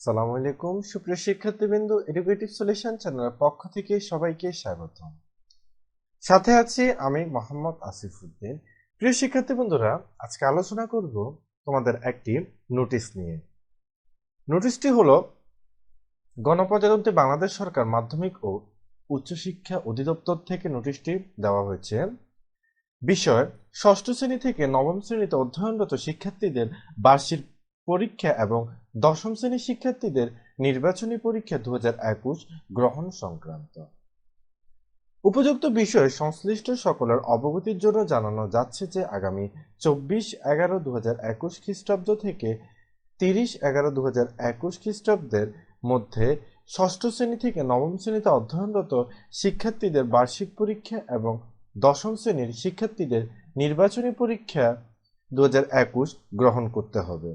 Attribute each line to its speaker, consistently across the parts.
Speaker 1: সালামু আলাইকুম সুপ্রিয় শিক্ষার্থীবৃন্দ, এডুকেটিভ সলিউশন চ্যানেলের পক্ষ থেকে সবাইকে স্বাগতম। সাথে আছি আমি মোহাম্মদ আসিফউদ্দিন। প্রিয় শিক্ষার্থী বন্ধুরা, আজকে আলোচনা করব তোমাদের একটি নোটিশ নিয়ে। নোটিশটি হলো গণপ্রজাতন্ত্রী বাংলাদেশ সরকার মাধ্যমিক ও উচ্চশিক্ষা অধিদপ্তর থেকে নোটিশটি দেওয়া হয়েছে। বিষয়, ষষ্ঠ শ্রেণী থেকে নবম শ্রেণীতে অধ্যয়নরত শিক্ষার্থীদের বার্ষিক পরীক্ষা এবং দশম শ্রেণীর শিক্ষার্থীদের নির্বাচনী পরীক্ষা 2021 গ্রহণ সংক্রান্ত। উপযুক্ত বিষয়ে সংশ্লিষ্ট সকলের অবগতির জন্য জানানো যাচ্ছে যে আগামী 24/11/2021 খ্রিস্টাব্দ থেকে 30/11/2021 খ্রিস্টাব্দের মধ্যে ষষ্ঠ শ্রেণী থেকে নবম শ্রেণীতে অধ্যয়নরত শিক্ষার্থীদের বার্ষিক পরীক্ষা এবং দশম শ্রেণীর শিক্ষার্থীদের নির্বাচনী পরীক্ষা 2021 গ্রহণ করতে হবে।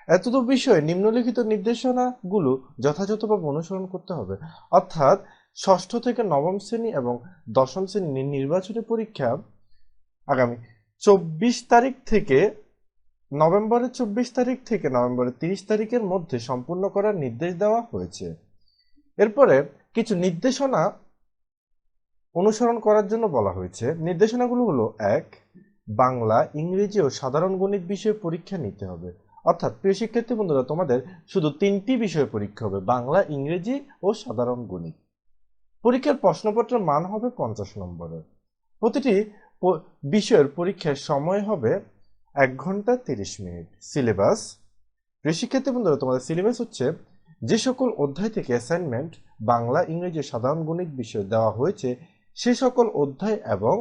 Speaker 1: এতদ বিষয়ে নিম্নলিখিত নির্দেশনাগুলো যথাযথভাবে অনুসরণ করতে হবে। অর্থাৎ ষষ্ঠ থেকে নবম শ্রেণী এবং দশম শ্রেণীর নির্বাচনী পরীক্ষা আগামী 24 তারিখ থেকে নভেম্বরের 24 তারিখ থেকে নভেম্বরের 30 তারিখের মধ্যে সম্পূর্ণ করার নির্দেশ দেওয়া হয়েছে। এরপরে কিছু নির্দেশনা অনুসরণ করার জন্য বলা হয়েছে। নির্দেশনাগুলো হলো: 1. বাংলা, ইংরেজি ও সাধারণ গণিত বিষয়ে পরীক্ষা নিতে হবে। অর্থাৎ প্রিয় শিক্ষার্থী বন্ধুরা, তোমাদের শুধু 3টি বিষয়ে পরীক্ষা হবে: বাংলা, ইংরেজি ও সাধারণ গণিত। পরীক্ষার প্রশ্নপত্রের মান হবে 50 নম্বরের। প্রতিটি বিষয়ের পরীক্ষার সময় হবে 1 ঘন্টা 30 মিনিট। সিলেবাস, প্রিয় শিক্ষার্থী বন্ধুরা, তোমাদের সিলেবাস হচ্ছে যে সকল অধ্যায় থেকে অ্যাসাইনমেন্ট বাংলা, ইংরেজি, সাধারণ গণিত বিষয় দেওয়া হয়েছে সে সকল অধ্যায় এবং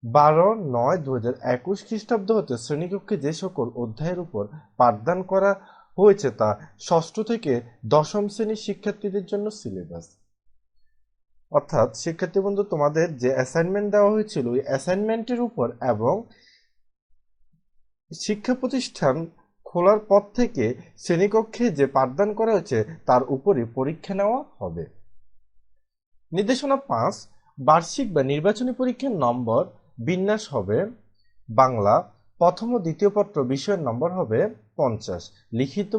Speaker 1: 12/9/2021 খ্রিস্টাব্দ হতে শ্রেণীকক্ষে যে সকল অধ্যায়ের উপর পাঠদান করা হয়েছে তা ষষ্ঠ থেকে দশম শ্রেণীর শিক্ষার্থীদের জন্য সিলেবাস। অর্থাৎ শিক্ষার্থী বন্ধু, তোমাদের যে অ্যাসাইনমেন্ট দেওয়া হয়েছিল ওই অ্যাসাইনমেন্টের উপর এবং শিক্ষা প্রতিষ্ঠান খোলার পর থেকে শ্রেণীকক্ষে যে পাঠদান করা হয়েছে তার উপরই পরীক্ষা নেওয়া হবে। নির্দেশনা 5, বার্ষিক বা নির্বাচনী পরীক্ষার নম্বর বিন্যাস হবে: বাংলা প্রথম ও দ্বিতীয় পত্র বিষয়ের নম্বর হবে 50, লিখিত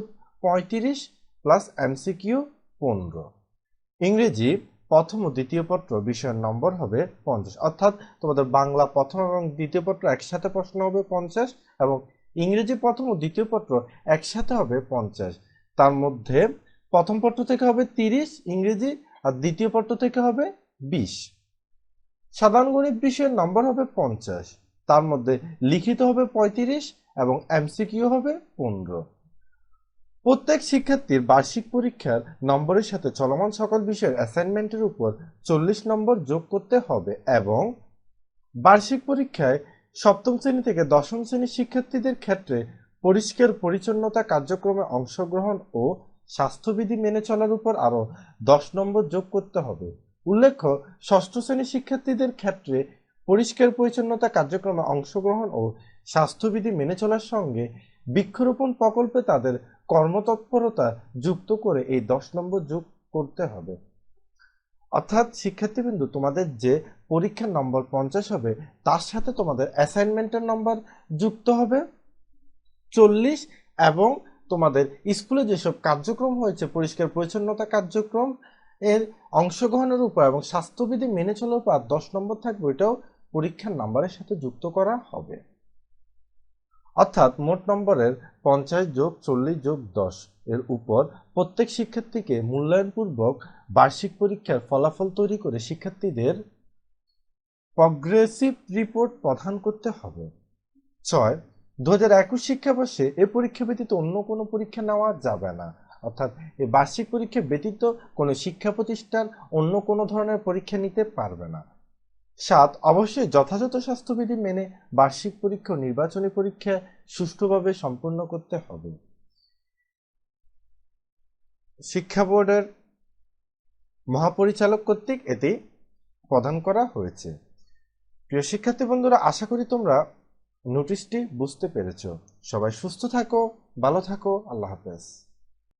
Speaker 1: 35 প্লাস এমসিকিউ 15। ইংরেজি প্রথম ও দ্বিতীয় পত্র বিষয়ের নম্বর হবে 50, অর্থাৎ তোমাদের বাংলা প্রথম এবং দ্বিতীয় পত্র একসাথে প্রশ্ন হবে 50 এবং ইংরেজি প্রথম ও দ্বিতীয় পত্র একসাথে হবে 50। তার মধ্যে প্রথম পত্র থেকে হবে 30 ইংরেজি আর দ্বিতীয় পত্র থেকে হবে 20। সাধারণ গণিত বিষয়ের নম্বর হবে 50, তার মধ্যে লিখিত হবে 35 এবং এমসিকিউ হবে 15। প্রত্যেক শিক্ষার্থীর বার্ষিক পরীক্ষার নম্বরের সাথে চলমান সকল বিষয়ের অ্যাসাইনমেন্টের উপর 40 নম্বর যোগ করতে হবে এবং বার্ষিক পরীক্ষায় সপ্তম শ্রেণী থেকে দশম শ্রেণীর শিক্ষার্থীদের ক্ষেত্রে পরিষ্কার পরিচ্ছন্নতা কার্যক্রমে অংশগ্রহণ ও স্বাস্থ্যবিধি মেনে চলার উপর আরও 10 নম্বর যোগ করতে হবে। উল্লেখ্য, ষষ্ঠ শ্রেণীর শিক্ষার্থীদের ক্ষেত্রে পরিষ্কার পরিচ্ছন্নতা কার্যক্রমে অংশগ্রহণ ও স্বাস্থ্যবিধি মেনে চলার সঙ্গে বৃক্ষরোপণ প্রকল্পে তাদের কর্মতৎপরতা যুক্ত করে এই 10 নম্বর যোগ করতে হবে। অর্থাৎ শিক্ষার্থীবৃন্দ, তোমাদের যে পরীক্ষার নম্বর 50 হবে তার সাথে তোমাদের অ্যাসাইনমেন্টের নম্বর যুক্ত হবে 40 এবং তোমাদের স্কুলে যেসব কার্যক্রম হয়েছে পরিষ্কার পরিচ্ছন্নতা কার্যক্রম এর অংশগ্রহণের উপর এবং স্বাস্থ্যবিধি মেনে চলার উপর 10 নম্বর থাকবে, এটাও পরীক্ষার নাম্বারের সাথে যুক্ত করা হবে। অর্থাৎ মোট নম্বরের 50 যোগ 40 যোগ 10 এর উপর প্রত্যেক শিক্ষার্থীকে মূল্যায়নপূর্বক বার্ষিক পরীক্ষার ফলাফল তৈরি করে শিক্ষার্থীদের প্রগ্রেসিভ রিপোর্ট প্রদান করতে হবে। 6, 2021 শিক্ষাবর্ষে এ পরীক্ষা ব্যতীত অন্য কোনো পরীক্ষা নেওয়া যাবে না। অর্থাৎ এই বার্ষিক পরীক্ষা ব্যতীত কোনো শিক্ষা প্রতিষ্ঠান অন্য কোনো ধরনের পরীক্ষা নিতে পারবে না। 7, অবশ্যই যথাযথ স্বাস্থ্যবিধি মেনে বার্ষিক পরীক্ষা ও নির্বাচনী পরীক্ষা সুষ্ঠুভাবে সম্পন্ন করতে হবে। শিক্ষা বোর্ডের মহাপরিচালক কর্তৃক এটি প্রদান করা হয়েছে। প্রিয় শিক্ষার্থী বন্ধুরা, আশা করি তোমরা নোটিশটি বুঝতে পেরেছ। সবাই সুস্থ থাকো, ভালো থাকো, আল্লাহ হাফেজ।